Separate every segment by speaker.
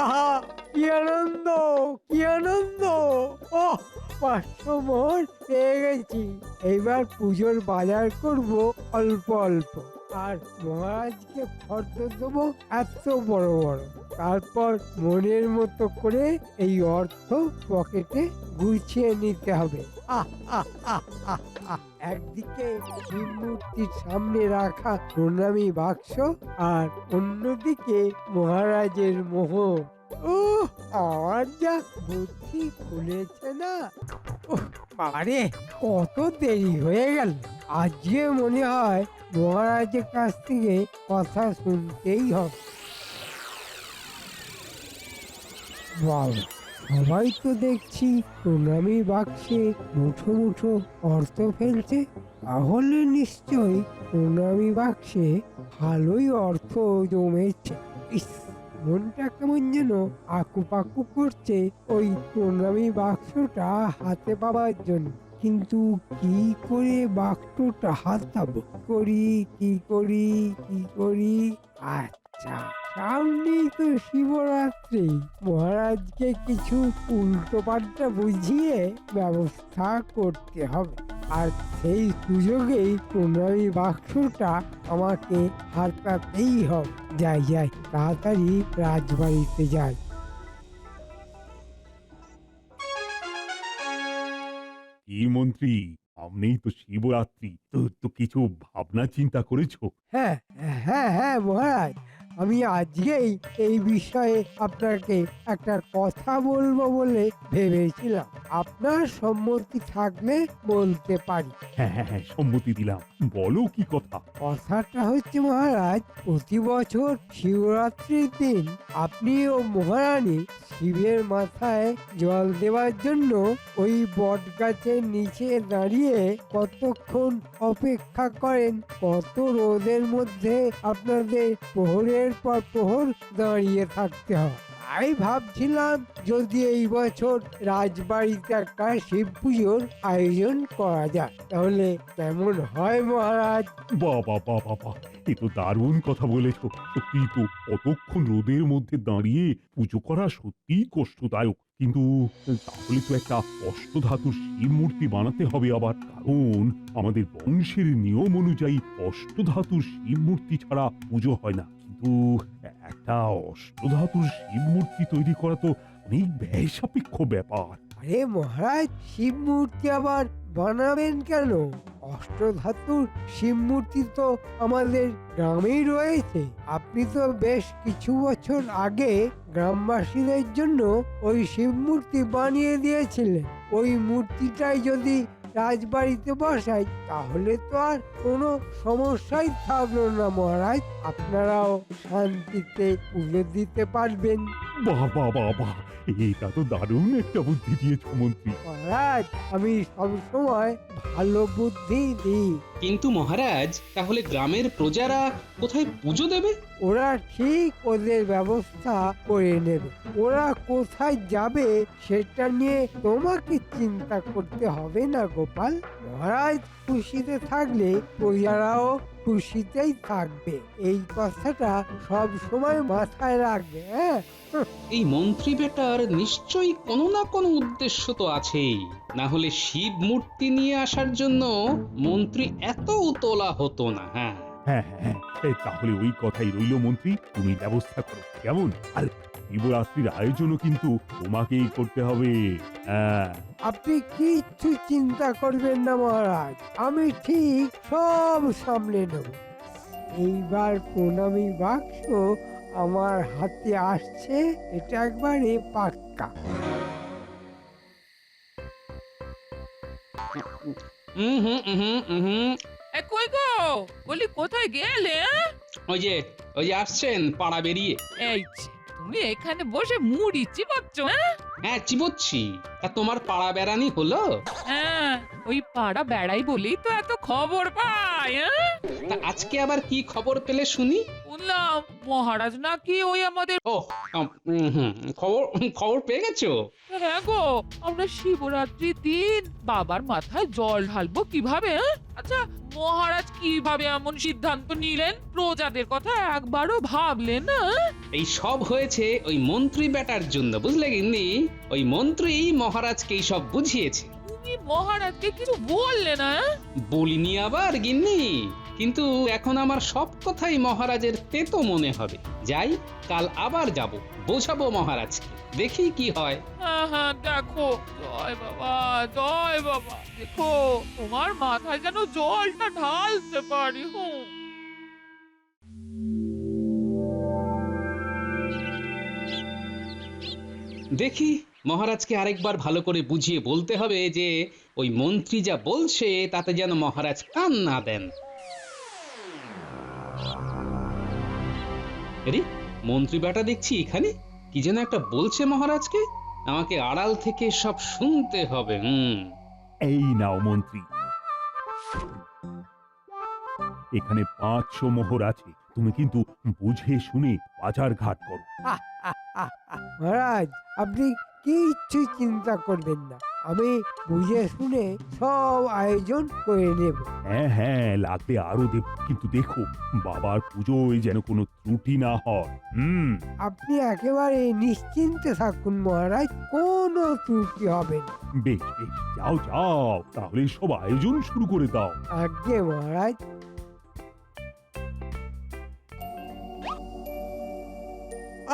Speaker 1: আহা, কি আনন্দ, কি আনন্দ! ওহ, 500 মোহর পেয়ে গেছি। এইবার পুজোর বাজার করব অল্প অল্প, আর মহারাজকে ফর্দ দেবো এত বড় বড়। তারপর মনের মতো করে এই অর্থ পকেটে গুছিয়ে নিতে হবে। আহ আহ আহ আহ আহ। একদিকে শিব মূর্তির সামনে রাখা প্রণামী বাক্স, আর অন্যদিকে মহারাজের মোহর। উহ, আমার যা বুদ্ধি খুলেছে না! উহ, বাবারে, কত দেরি হয়ে গেল। আজকে মনে হয় মহারাজের কাছ থেকে কথা শুনতেই হবে। বাবা, সবাই তো দেখছি প্রণামী বাক্সে মুঠো মুঠো অর্থ ফেলছে। তাহলে নিশ্চয়ই প্রণামী বাক্সে ভালোই অর্থ জমেছে। ইস, মনটা কেমন যেন আকুপাকু করছে ওই প্রণামী বাক্সটা হাতে পাবার জন্য। কিন্তু কি করে বাক্সটা হাতাবো? কি করি? আচ্ছা, সামনেই তো শিবরাত্রি। মহারাজকে কিছু উল্টো পাল্টা বুঝিয়ে ব্যবস্থা করতে হবে, আর সেই সুযোগেই প্রণামী বাক্সটা আমাকে হাতাতেই হবে। যাই তাড়াতাড়ি রাজবাড়িতে যাই।
Speaker 2: কি মন্ত্রী, সামনেই তো শিবরাত্রি, তো কিছু ভাবনা চিন্তা করেছো?
Speaker 1: হ্যাঁ, হ্যাঁ মহারাজ, আমি আজকেই এই বিষয়ে আপনাকে একটা কথা বলবো বলে ভেবেছিলাম। আপনার সম্মতি থাকলে বলতে পারি।
Speaker 2: হ্যাঁ, সম্মতি দিলাম, বলো কি কথা।
Speaker 1: কথাটা হচ্ছে মহারাজ, প্রতি বছর শিবরাত্রির দিন আপনি ও মহারানী শিবের মাথায় জল দেওয়ার জন্য ওই বট গাছের নিচে দাঁড়িয়ে কতক্ষণ অপেক্ষা করেন। কত রোদের মধ্যে আপনাদের প্রহরের পর প্রহর দাঁড়িয়ে থাকতে হয়। তাই ভাবছিলাম যদি এই বছর রাজবাড়িতে একটা শিব পুজোর আয়োজন করা যায়, তাহলে কেমন হয় মহারাজ?
Speaker 2: বাবা, এ তো দারুণ কথা বলেছো। সত্যি তো, কতক্ষণ রোদের মধ্যে দাঁড়িয়ে পুজো করা সত্যিই কষ্টদায়ক। কিন্তু তাহলে তো একটা অষ্টধাতুর শিব মূর্তি বানাতে হবে আবার, কারণ আমাদের বংশের নিয়ম অনুযায়ী অষ্টধাতুর শিব মূর্তি ছাড়া পুজো হয় না। কিন্তু একটা অষ্টধাতুর শিব মূর্তি তৈরি করা তো অনেক ব্যয় সাপেক্ষ ব্যাপার।
Speaker 1: আরে মহারাজ, শিব মূর্তি আবার বানাবেন কেন? অষ্টধাতুর শিব মূর্তি তো আমাদের গ্রামেই রয়েছে। আপনি তো বেশ কিছু বছর আগে গ্রামবাসীদের জন্য ওই শিব মূর্তি বানিয়ে দিয়েছিলেন। ওই মূর্তিটাই যদি রাজবাড়িতে বসাই, তাহলে তো আর কোনো সমস্যাই থাকলো না মহারাজ। আপনারাও শান্তিতে পুজো দিতে পারবেন।
Speaker 2: বাহ, এটা তো দারুণ একটা বুদ্ধি দিয়েছো মন্ত্রী।
Speaker 1: মহারাজ, আমি সবসময় ভালো বুদ্ধি দিই।
Speaker 3: কিন্তু মহারাজ, তাহলে গ্রামের প্রজারা কোথায় পুজো দেবে?
Speaker 1: ওরা ঠিক ওদের ব্যবস্থা করে নেবে। ওরা কোথায় যাবে সেটা নিয়ে তোমাকে চিন্তা করতে হবে না গোপাল। মহারাজ খুশিতে থাকলে প্রজারাও খুশিতেই থাকবে। এই কথাটা সব সময় মাথায় রাখবে। হ্যাঁ,
Speaker 3: এই মন্ত্রী বেটার নিশ্চয়ই কোনো না কোনো উদ্দেশ্য তো আছেই, না হলে শিব মূর্তি নিয়ে আসার জন্য মন্ত্রী এত উতলা হতো না।
Speaker 2: হ্যাঁ, তাহলে ওই কথাই রইল মন্ত্রী, তুমি ব্যবস্থা করো কেমন। আর শিবরাত্রির আয়োজনও কিন্তু তোমাকেই করতে হবে। হ্যাঁ,
Speaker 1: আপনি কিচ্ছু চিন্তা করবেন না মহারাজ, আমি ঠিক সব সামলে নেব। এইবার প্রণামী বাক্স আমার হাতে আসছে, এটা একবারে পাক্কা।
Speaker 4: কই গো, বলি কোথায় গেলে?
Speaker 3: ওই যে আসছেন পাড়া বেরিয়ে।
Speaker 4: এই যে, তুমি এখানে বসে মুড়ি চিবাচ্ছ?
Speaker 3: হ্যাঁ, চিবোচ্ছি। তা তোমার পাড়া বেড়ানি হলো?
Speaker 4: হ্যাঁ, ওই পাড়া বেড়াই বলেই তো এত খবর পাই। কোথায়? হ্যাঁ,
Speaker 3: তা আজকে আবার কি খবর পেলে শুনি?
Speaker 4: শুনলাম মহারাজ নাকি ওই আমাদের।
Speaker 3: ও খবর খবর পেয়ে গেছো?
Speaker 4: হ্যাঁ গো, আমরা শিবরাত্রির দিন বাবার মাথায় জল ঢালবো কিভাবে? হ্যাঁ? আচ্ছা, মহারাজ কিভাবে এমন সিদ্ধান্ত নিলেন? প্রজাদের কথা একবারও ভাবলেন না?
Speaker 3: এই সব হয়েছে ওই মন্ত্রী বেটার জন্য, বুঝলে গিন্নি? ওই মন্ত্রী মহারাজকে এই সব বুঝিয়েছে।
Speaker 4: তুমি মহারাজকে কিছু বললে না?
Speaker 3: বলিনি আবার গিন্নি, কিন্তু এখন আমার সব কথাই মহারাজের তেতো মনে হবে। যাই, কাল আবার যাব, বোঝাবো মহারাজকে, দেখি কি হয়।
Speaker 4: হ্যাঁ হ্যাঁ, দেখো, জয় বাবা, জয় বাবা, দেখো তোমার মাথায় যেন জলটা ঢালতে পারি। হুম।
Speaker 3: দেখি, মহারাজকে আরেকবার ভালো করে বুঝিয়ে বলতে হবে যে ওই মন্ত্রী যা বলছে তাতে যেন মহারাজ কান না দেন। আরে, মন্ত্রী বেটা দেখছি এখানে কি যেন একটা বলছে মহারাজকে, আমাকে আড়াল থেকে সব শুনতে হবে।
Speaker 2: এই নাও মন্ত্রী, এখানে 500 মোহর আছে, তুমি কিন্তু বুঝে শুনে বাজার ঘাট করো।
Speaker 1: মহারাজ, আপনি কিচ্ছু চিন্তা করবেন না, আমি বুঝে শুনে সব আয়োজন করে নেব।
Speaker 2: হ্যাঁ হ্যাঁ, লাগবে আরো দেব, কিন্তু দেখো বাবার পুজোয় যেন কোনো ত্রুটি না হয়।
Speaker 1: আপনি একেবারে নিশ্চিন্তে থাকুন মহারাজ, কোনো ত্রুটি হবে না।
Speaker 2: বেশ বেশ, যাও যাও, তাহলে সব আয়োজন শুরু করে দাও।
Speaker 1: আজ্ঞে মহারাজ।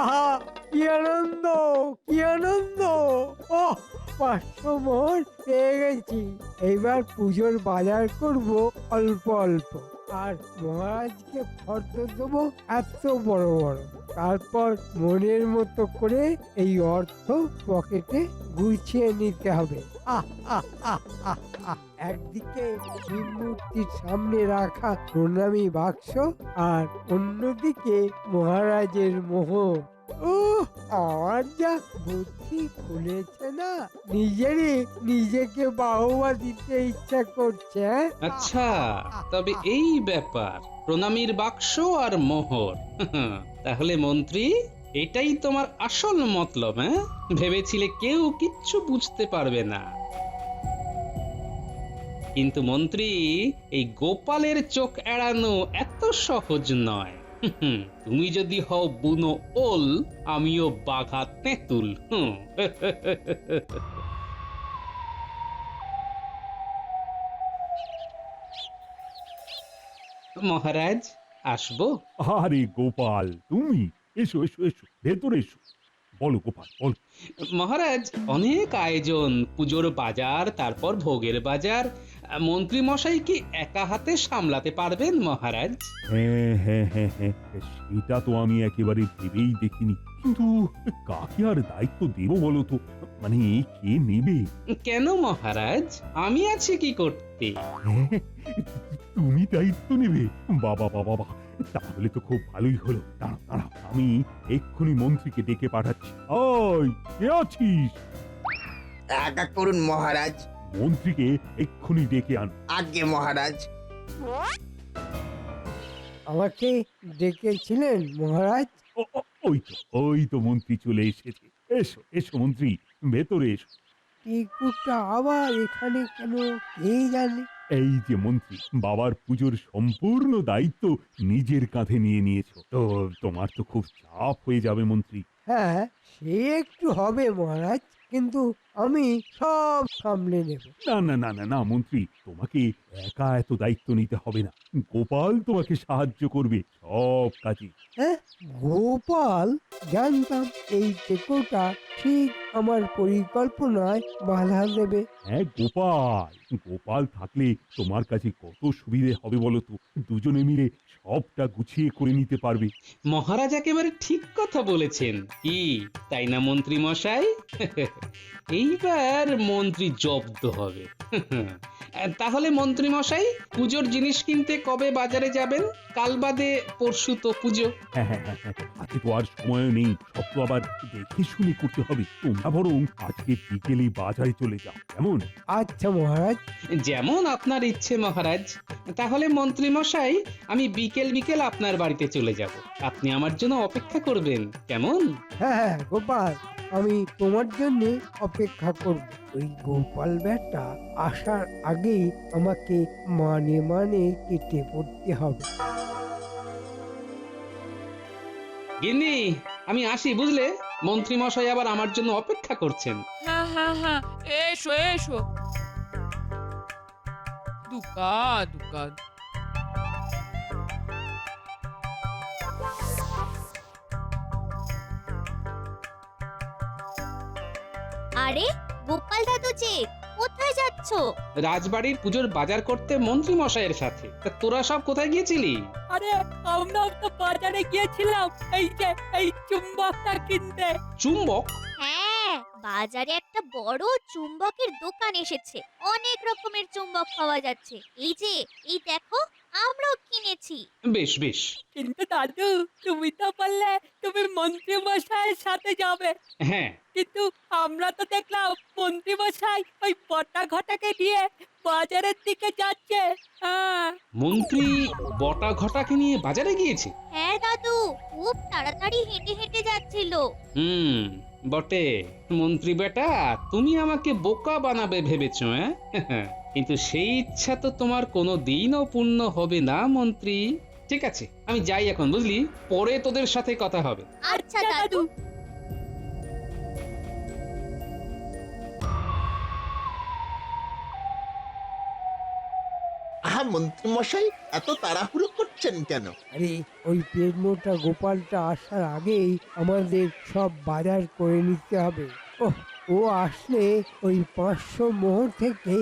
Speaker 1: আহা, কি আনন্দ, কি আনন্দ! ওহ, 500 মোহর পেয়ে গেছি। এইবার পুজোর বাজার করব অল্প অল্প, আর মহারাজকে ফর্দ দেবো এত বড় বড়। তারপর মনের মতো করে এই অর্থ পকেটে গুছিয়ে নিতে হবে। আহ আহ আহ আহ আহ। একদিকে শিব মূর্তির সামনে রাখা প্রণামী বাক্স, আর অন্যদিকে মহারাজের মোহর। আমার যা বুদ্ধি খুলেছে না, নিজেকে বাহবা দিতে ইচ্ছা করছে।
Speaker 3: আচ্ছা, তবে এই ব্যাপার, প্রণামীর বাক্স আর মোহর। তাহলে মন্ত্রী, এটাই তোমার আসল মতলব? হ্যাঁ, ভেবেছিলে কেউ কিচ্ছু বুঝতে পারবে না, কিন্তু মন্ত্রী, এই গোপালের চোখ এড়ানো এত সহজ নয়। তুমি যদি হও বুনো ওল, আমিও বাঘা তেঁতুল। মহারাজ, আসবো?
Speaker 2: আরে গোপাল, তুমি এসো এসো এসো, ভেতরে এসো। বলো গোপাল, বলো।
Speaker 3: মহারাজ, অনেক আয়োজন, পুজোর বাজার, তারপর ভোগের বাজার, মন্ত্রী মশাই কি একা হাতে সামলাতে পারবেন মহারাজ?
Speaker 2: হ্যাঁ হ্যাঁ হ্যাঁ হ্যাঁ, সেটা তো আমি একেবারে ভেবেই দেখিনি, কিন্তু কাকে আর দায়িত্ব দেবো বলো তো, মানে কে নেবে?
Speaker 3: কেন মহারাজ, আমি আছি কি করতে?
Speaker 2: হ্যাঁ, তুমি দায়িত্ব নেবে? বাবা বাবা বাবা, তাহলে তো খুব ভালোই হলো। দাঁড়াও দাঁড়াও, আমি এক্ষুনি মন্ত্রীকে ডেকে পাঠাচ্ছি। ওই, কে আছিস?
Speaker 5: আজ্ঞা করুন মহারাজ।
Speaker 2: মন্ত্রীকে এক্ষুনি ডেকে আন।
Speaker 5: আজ্ঞে মহারাজ।
Speaker 1: আমাকে ডেকেছিলেন মহারাজ?
Speaker 2: ওই তো মন্ত্রী চলে এসেছে। এসো এসো মন্ত্রী, ভেতরে এসো।
Speaker 1: টিকুটা আবার এখানে কেন, কে জানে?
Speaker 2: এই যে মন্ত্রী, বাবার পুজোর সম্পূর্ণ দায়িত্ব নিজের কাঁধে নিয়ে নিয়েছো, তো তোমার তো খুব চাপ হয়ে যাবে মন্ত্রী।
Speaker 1: হ্যাঁ, সে একটু হবে মহারাজ, কিন্তু আমি সব সামলে নেব।
Speaker 2: না না না না না মন্ত্রী, তোমাকে একা এত দায়িত্ব নিতে হবে না, গোপাল তোমাকে সাহায্য করবে সব কাজে।
Speaker 1: হ্যাঁ, গোপাল? জানতাম এই টেকোটা ঠিক আমার পরিকল্পনায় বাধা দেবে।
Speaker 2: হ্যাঁ গোপাল, গোপাল থাকলে তোমার কাছে কত সুবিধে হবে বলো তো, দুজনে মিলে সবটা গুছিয়ে করে নিতে পারবে।
Speaker 3: মহারাজ একেবারে ঠিক কথা বলেছেন, কি তাই না মন্ত্রী মশাই? এইবার মন্ত্রী জব্দ হবে। তাহলে মন্ত্রী মশাই, পুজোর জিনিস কিনতে কবে বাজারে যাবেন? কাল বাদে পরশু তো পুজো।
Speaker 2: হ্যাঁ হ্যাঁ হ্যাঁ হ্যাঁ, আজকে তো আর সময় নেই, সব তো আবার দেখে শুনে করতে হবে। তোমরা বরং আজকে বিকেলে বাজারে চলে যাও, কেমন?
Speaker 1: আচ্ছা মহারাজ।
Speaker 3: যেমন আপনার ইচ্ছে মহারাজ। তাহলে মন্ত্রী মশাই, আমি বিকেল বিকেল আপনার বাড়িতে চলে যাব। আপনি আমার জন্য অপেক্ষা করবেন, কেমন?
Speaker 1: হ্যাঁ হ্যাঁ গোপাল, আমি তোমার জন্য অপেক্ষা করব। ওই গোপাল বেটা আসার আগেই আমাকে মানে মানে কেটে পড়তে হবে।
Speaker 3: গিন্নি, আমি আসি বুঝলে, মন্ত্রী মশাই আবার আমার জন্য অপেক্ষা করছেন।
Speaker 4: হ্যাঁ হ্যাঁ হ্যাঁ, এসো এসো। দুকা দুকা।
Speaker 6: আরে গোপাল দাদু যে, কোথায় যাচ্ছো?
Speaker 3: রাজবাড়ির পুজোর বাজার করতে মন্ত্রী মশাইয়ের সাথে। তা তোরা সব কোথায় গিয়েছিলি?
Speaker 7: আরে আমরাও তো বাজারে গিয়েছিলাম এই চুম্বকটা কিনতে।
Speaker 3: চুম্বক?
Speaker 6: হ্যাঁ, বাজারে একটা বড় চুম্বকের দোকান এসেছে। অনেক রকমের চুম্বক পাওয়া যাচ্ছে। এই দেখো, আমরাও কিনেছি।
Speaker 3: বেশ বেশ।
Speaker 7: কিন্তু দাদু, তুমি তো বললে তুমি মন্ত্রী মশাইয়ের সাথে যাবে,
Speaker 3: হ্যাঁ,
Speaker 7: কিন্তু আমরা তো দেখলাম মন্ত্রী মশাই ওই বটা ঘটাকে নিয়ে বাজারের দিকে যাচ্ছে। হ্যাঁ,
Speaker 3: মন্ত্রী বটা ঘটাকে নিয়ে বাজারে গিয়েছে।
Speaker 6: হ্যাঁ দাদু, খুব তাড়াতাড়ি হেঁটে হেঁটে যাচ্ছিল।
Speaker 3: বটে। মন্ত্রী বেটা, তুমি আমাকে বোকা বানাবে ভেবেছো, হ্যাঁ? কিন্তু সেই ইচ্ছা তো তোমার কোনো দিনও পূর্ণ হবে না মন্ত্রী। ঠিক আছে, আমি যাই এখন বুঝলি, পরে তোদের সাথে কথা হবে।
Speaker 6: আচ্ছা দাদু।
Speaker 8: আহা মন্ত্রী মশাই, এত তাড়াহুড়ো করছেন কেন?
Speaker 1: আরে ওই পেট মোটা গোপালটা আসার আগেই আমাদের সব বাজার করে নিতে হবে। ও আসলে ওই 500 মোহর থেকে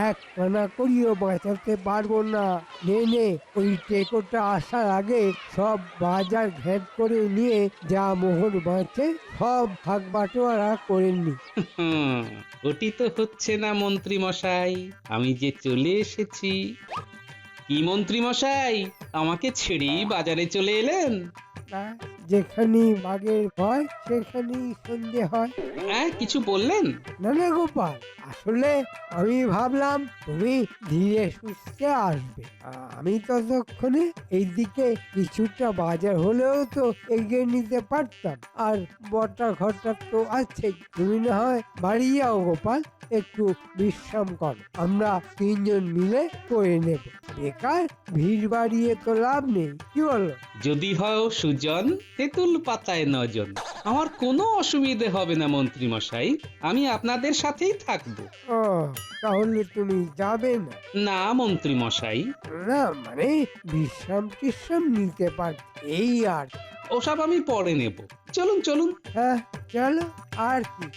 Speaker 1: এক কানা করিও বাঁচাতে পারবো না। নে ওই টেকোটা আসার আগে সব বাজার ঘেট করে নিয়ে যা মোহর বাঁচে সব ভাগ বাটোয়ারা করে নি।
Speaker 3: ওটি তো হচ্ছে না মন্ত্রী মশাই, আমি যে চলে এসেছি। কি মন্ত্রী মশাই, আমাকে ছেড়েই বাজারে চলে এলেন?
Speaker 1: যেখানেই বাঘের ভয় সেখানেই সন্ধে হয়।
Speaker 3: হ্যাঁ, কিছু বললেন?
Speaker 1: না গোপাল, আসলে আমি ভাবলাম তুমি ধীরে সুস্থে আসবে। আমি ততক্ষণে এইদিকে কিছুটা বাজার হলেও তো এগিয়ে নিতে পারতাম। আর বটা ঘটা তো আছে, তুমি না হয় বাড়ি যাও গোপাল, একটু বিশ্রাম কর, আমরা 3 জন মিলে করে নেব। বেকার ভিড় বাড়িয়ে তো লাভ নেই, কি বলো?
Speaker 3: যদি হও সুজন, তেঁতুল পাতায় নজন। আমার কোনো অসুবিধে হবে না মন্ত্রী মশাই, আমি আপনাদের সাথেই থাকবো।
Speaker 1: ও, তাহলে তুমি যাবে না?
Speaker 3: না মন্ত্রী মশাই,
Speaker 1: না মানে বিশ্রাম নিতে পার, এই আর।
Speaker 3: ওসব আমি পরে নেব। চলুন চলুন।
Speaker 1: হ্যাঁ চলো, আর কি।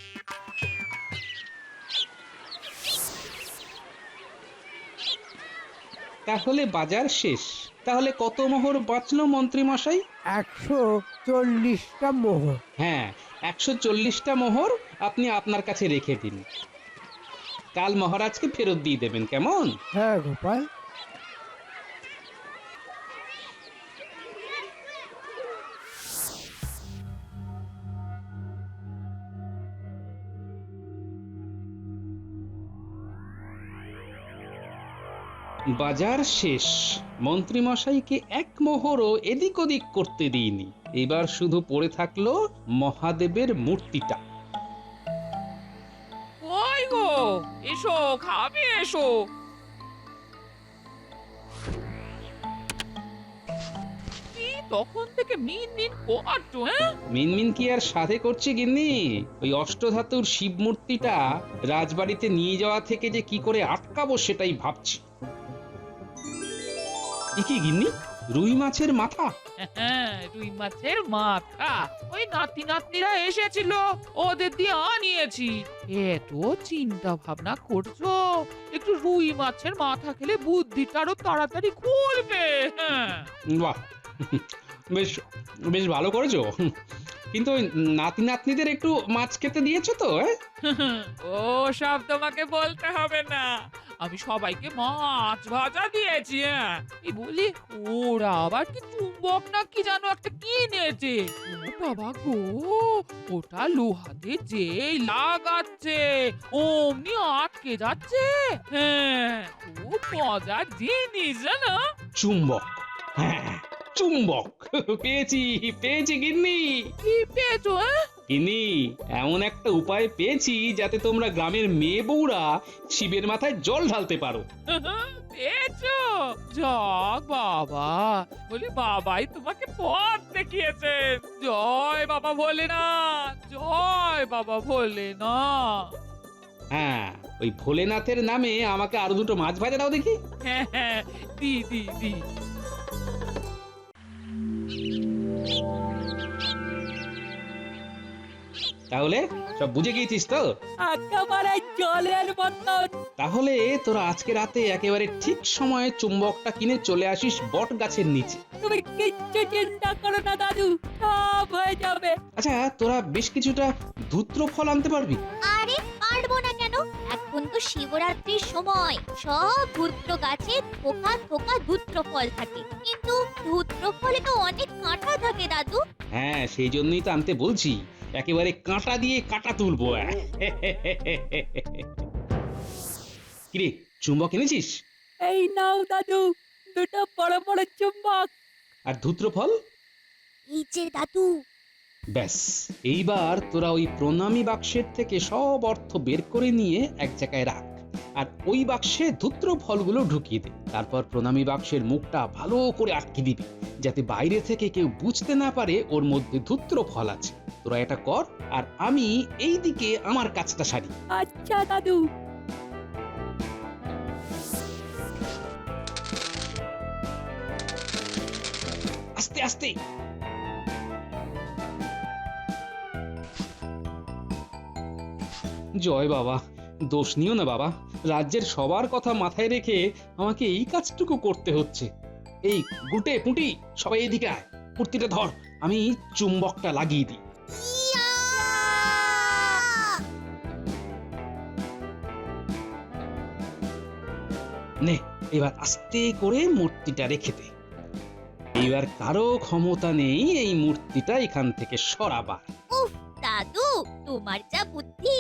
Speaker 3: তাহলে বাজার শেষ। তাহলে কত মোহর বাঁচলো মন্ত্রী মশাই?
Speaker 1: 140টা মোহর।
Speaker 3: হ্যাঁ, 140টা মোহর আপনি আপনার কাছে রেখে দিন। কাল মহারাজকে ফেরত দিয়ে দেবেন, কেমন?
Speaker 1: হ্যাঁ গোপাল।
Speaker 3: বাজার শেষ। মন্ত্রী মশাইকে এক মোহরও এদিক ওদিক করতে দিইনি। এবার শুধু পড়ে থাকলো মহাদেবের মূর্তিটা।
Speaker 4: ওই গো, এসো খাবে, এসো। কি তখন থেকে মিন মিন করছো? হ্যাঁ,
Speaker 3: মিনমিন কি আর সাধে করছে গিন্নি? ওই অষ্টধাতুর শিব মূর্তিটা রাজবাড়িতে নিয়ে যাওয়া থেকে যে কি করে আটকাবো সেটাই ভাবছি। কি গিন্নি, রুই মাছের মাথা?
Speaker 4: হ্যাঁ, রুই মাছের মাথা ওই নাতি নাতনিরা এসেছিল, ওদের দিয়ে আনিয়েছি। এত চিন্তা ভাবনা করছো, একটু রুই মাছের মাথা খেলে বুদ্ধিটা আরো তাড়াতাড়ি খুলবে। হ্যাঁ,
Speaker 3: বাহ, বেশ বেশ ভালো করেছো। কিন্তু ওই নাতি নাতনিদের একটু মাছ খেতে দিয়েছো তো?
Speaker 4: ও সব তোমাকে বলতে হবে না, আমি সবাইকে মাছ ভাজা দিয়েছি। হ্যাঁ এই বলি ওরা আবার কি চুম্বক না কি জানো একটা কিনেছে। ও বাবা গো, ওটা লোহাতে যেই লাগাচ্ছে অমনি আটকে যাচ্ছে। হ্যাঁ খুব মজার জিনিস জানো।
Speaker 3: চুম্বক, হ্যাঁ চুম্বক। পেয়েছি পেয়েছি গিন্নি।
Speaker 4: কি পেয়েছো?
Speaker 3: গিন্নি, এমন একটা উপায় পেয়েছি যাতে তোমরা গ্রামের মেয়ে বউরা শিবের মাথায় জল ঢালতে পারো।
Speaker 4: পেয়েছো? যাক বাবা, বলি বাবাই তোমাকে পথ দেখিয়েছেন। জয় বাবা ভোলেনাথ, জয় বাবা ভোলেনাথ।
Speaker 3: হ্যাঁ, ওই ভোলেনাথের নামে আমাকে আরো দুটো মাছ ভাজা দাও দেখি।
Speaker 4: হ্যাঁ হ্যাঁ, দি দি দি।
Speaker 3: তাহলে সব বুঝে গিয়েছিস তো?
Speaker 7: একেবারে জলের মতন।
Speaker 3: তাহলে তোরা আজকে রাতে একেবারে ঠিক সময়ে চুম্বকটা কিনে চলে আসিস বট গাছের নিচে।
Speaker 7: তুমি কিচ্ছু চিন্তা করো না দাদু, সব হয়ে যাবে।
Speaker 3: আচ্ছা, তোরা বেশ কিছুটা ধূত্র ফল আনতে পারবি?
Speaker 6: আরে পারবো না কেন? এখন তো শিবরাত্রির সময়, সব ধূত্র গাছে থোকা থোকা ধূত্র ফল থাকে, কিন্তু ধূত্র ফলে তো অনেক কাঁটা থাকে দাদু।
Speaker 3: হ্যাঁ, সেই জন্যই তো আনতে বলছি, একেবারে কাঁটা দিয়ে কাঁটা তুলবো। কিরে, চুম্বক এনেছিস?
Speaker 7: এই নাও দাদু, দুটো বড় বড় চুম্বক।
Speaker 3: আর ধূত্র ফল?
Speaker 6: এই যে দাদু।
Speaker 3: ব্যাস, এইবার তোরা ওই প্রণামী বাক্সের থেকে সব অর্থ বের করে নিয়ে এক জায়গায় রাখ, আর ওই বাক্সে ধূত্র ফলগুলো ঢুকিয়ে দে। তারপর প্রণামী বাক্সের মুখটা ভালো করে আটকে দিবি, যাতে বাইরে থেকে কেউ বুঝতে না পারে ওর মধ্যে ধূত্র ফল আছে। তোরা এটা কর, আর আমি এই দিকে আমার কাজটা সারি।
Speaker 7: আচ্ছা দাদু।
Speaker 3: আস্তে আস্তে। জয় বাবা, দোষ নিও না বাবা, রাজ্যের সবার কথা মাথায় রেখে আমাকে এই কাজটুকু করতে হচ্ছে। এই গুটে পুঁটি, সবাই এদিকে আয়, মূর্তিটা ধর, আমি চুম্বকটা লাগিয়ে দিই।
Speaker 6: ইয়া!
Speaker 3: নে, এবার আস্তে করে মূর্তিটা রেখে দে। এবার কারো ক্ষমতা নেই এই মূর্তিটা এখান থেকে সরাবার।
Speaker 6: উফ দাদু, তোমার যা বুদ্ধি।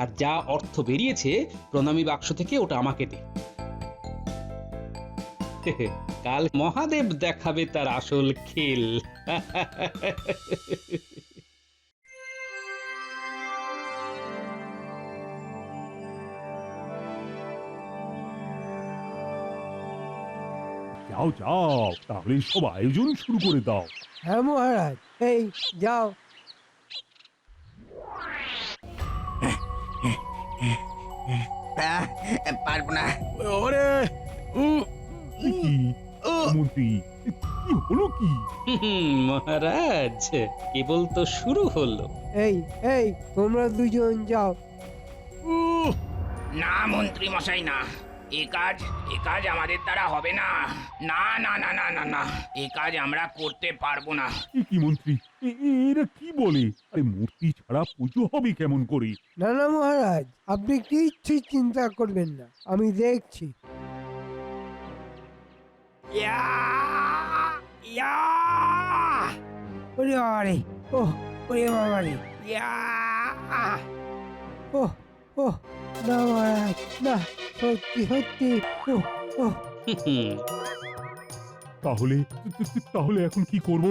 Speaker 3: আর যা অর্থ বেরিয়েছে প্রণামী বাক্স থেকে ওটা আমাকে দে। কাল মহাদেব দেখাবে তার আসল খেল।
Speaker 2: যাও যাও, তাহলে সব আয়োজন শুরু করে দাও।
Speaker 1: হ্যাঁ মহারাজ, এই যাও।
Speaker 5: পারবো না।
Speaker 8: ওরে
Speaker 2: এ কি মন্ত্রী, কি হলো কি?
Speaker 3: মহারাজ, কেবল তো শুরু হলো।
Speaker 1: এই এই তোমরা দুজন যাও।
Speaker 9: না মন্ত্রী মশাই, না, এ কাজ আমাদের দ্বারা হবে না। না না না না না না, এ কাজ আমরা করতে পারবো না।
Speaker 2: এ কি মন্ত্রী, এরা কি বলে? আরে মূর্তি ছাড়া পুজো হবে কেমন করে?
Speaker 1: না না মহারাজ, আপনি কিচ্ছু চিন্তা করবেন না, আমি দেখছি।
Speaker 9: ইয়া ইয়া
Speaker 1: ওরে বাবারে, ও ওরে বাবারে,
Speaker 9: ইয়া
Speaker 1: ও ও না মহারাজ, না, সত্যি সত্যি, ও ও
Speaker 2: তাহলে তাহলে এখন কি করব?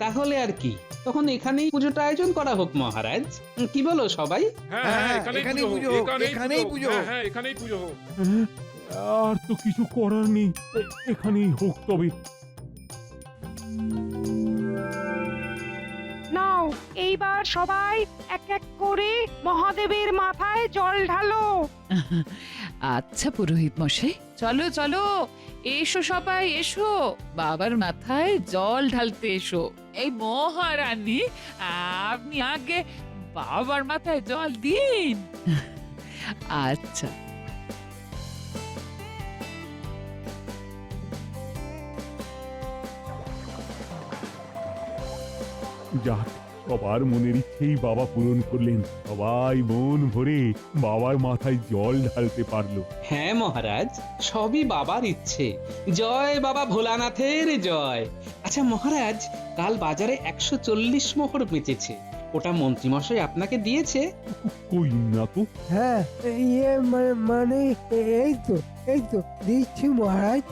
Speaker 3: তাহলে আর কি, তখন এখানেই পুজোটা আয়োজন করা হোক মহারাজ। কি বলো সবাই?
Speaker 8: হ্যাঁ, এখানেই পুজো হোক, এখানেই পুজো হোক।
Speaker 2: হ্যাঁ, আর তো কিছু করার নেই, এখানেই হোক তবে।
Speaker 10: নাও, এইবার সবাই এক এক করে মহাদেবের মাথায় জল ঢালো।
Speaker 4: আচ্ছা পুরোহিত মশাই, চলো চলো, এসো সবাই এসো, বাবার মাথায় জল ঢালতে এসো। এই মহারানী, আপনি আগে বাবার মাথায় জল দিন। আচ্ছা।
Speaker 2: যাক, সবার মনের ইচ্ছেই বাবা পূরণ করলেন, সবাই মন ভরে বাবার মাথায় জল ঢালতে পারলো।
Speaker 3: হ্যাঁ মহারাজ, সবই বাবার ইচ্ছে। জয় বাবা ভোলানাথের জয়। আচ্ছা মহারাজ, কাল বাজারে 140 মোহর বেচেছে, ওটা মন্ত্রীমশাই আপনাকে দিয়েছে?
Speaker 2: কই না তো।
Speaker 1: হ্যাঁ, ইয়ে মানে এই তো দিচ্ছি মহারাজ।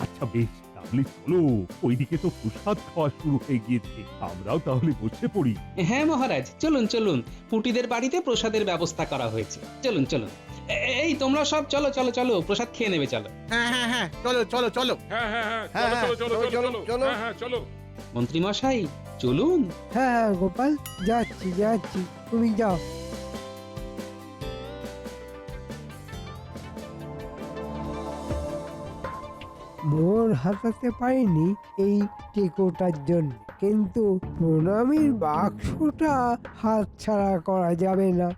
Speaker 2: আচ্ছা বেশ, তাহলে চলো, ওইদিকে তো প্রসাদ খাওয়া শুরু হয়ে গিয়েছে, আমরাও তাহলে বসে পড়ি।
Speaker 3: হ্যাঁ মহারাজ, চলুন চলুন, পুটিদের বাড়িতে প্রসাদের ব্যবস্থা করা হয়েছে, চলুন চলুন। এই তোমরা সব চলো চলো চলো, প্রসাদ খেয়ে নেবে, চলো।
Speaker 8: হ্যাঁ হ্যাঁ হ্যাঁ, চলো চলো চলো। চলো।
Speaker 3: মন্ত্রীমশাই চলুন।
Speaker 1: হ্যাঁ গোপাল, যাচ্ছি, তুমি যাও। মোর হাতাতে পারিনি এই টেকোটার জন্য, কিন্তু প্রণামীর বাক্সটা হাতছাড়া করা যাবে না।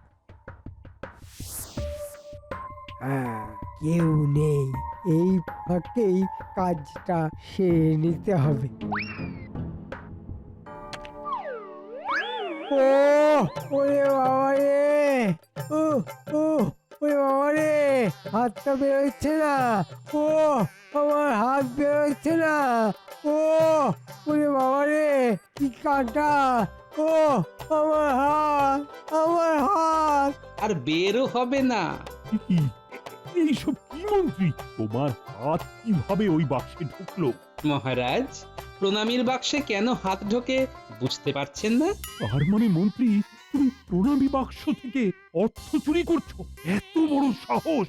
Speaker 1: হ্যাঁ, কেউ নেই, এই ফাঁকেই কাজটা সেরে নিতে হবে। ও ওরে বাবা রে, ও ওরে বাবা রে, হাতটা বেরোচ্ছে না, ও আমার হাত বেরোচ্ছে না, ও ওরে বাবা রে, কি কাটা, ও আমার হাত।
Speaker 3: আর বেরও হবে না।
Speaker 2: কি এইসব কি মন্ত্রী, তোমার হাত কিভাবে ওই বাক্সে ঢুকলো?
Speaker 3: মহারাজ, প্রণামীর বাক্সে কেন হাত ঢোকে বুঝতে পারছেন না?
Speaker 2: তার মানে মন্ত্রী, তুমি প্রণামী বাক্স থেকে অর্থ চুরি করছো? এত বড় সাহস!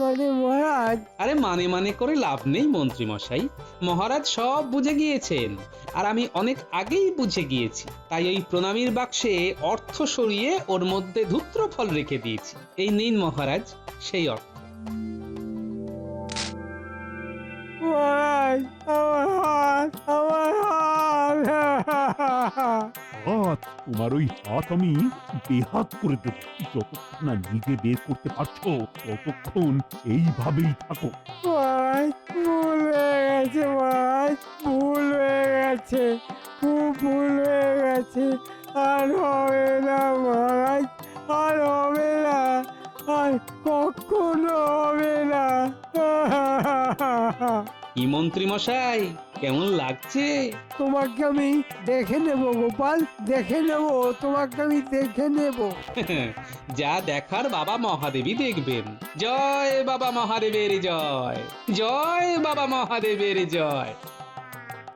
Speaker 1: মানে মহারাজ,
Speaker 3: আরে মানে করে লাভ নেই মন্ত্রী মশাই, মহারাজ সব বুঝে গিয়েছেন, আর আমি অনেক আগেই বুঝে গিয়েছি, তাই ওই প্রণামীর বাক্সে অর্থ সরিয়ে ওর মধ্যে ধূত্র ফল রেখে দিয়েছি। এই নিন মহারাজ সেই অর্থ।
Speaker 1: মহারাজ, আমার
Speaker 2: হাত, তোমার ওই হাত আমি বেহাত করে দেব। যতক্ষণ না নিজে বের করতে পারছো ততক্ষণ এইভাবেই থাকো।
Speaker 1: মহারাজ, ভুল হয়ে গেছে মহারাজ, ভুল হয়ে গেছে, খুব ভুল হয়ে গেছে, আর হবে না মহারাজ, আর হবে না, আর কখনো হবে না।
Speaker 3: কি মন্ত্রী মশাই, কেমন লাগছে?
Speaker 1: তোমাকে আমি দেখে নেব গোপাল, দেখে নেব, তোমাকে আমি দেখে নেব।
Speaker 3: যা দেখার বাবা মহাদেবী দেখবেন। জয় বাবা মহাদেবের জয়, জয় বাবা মহাদেবের জয়।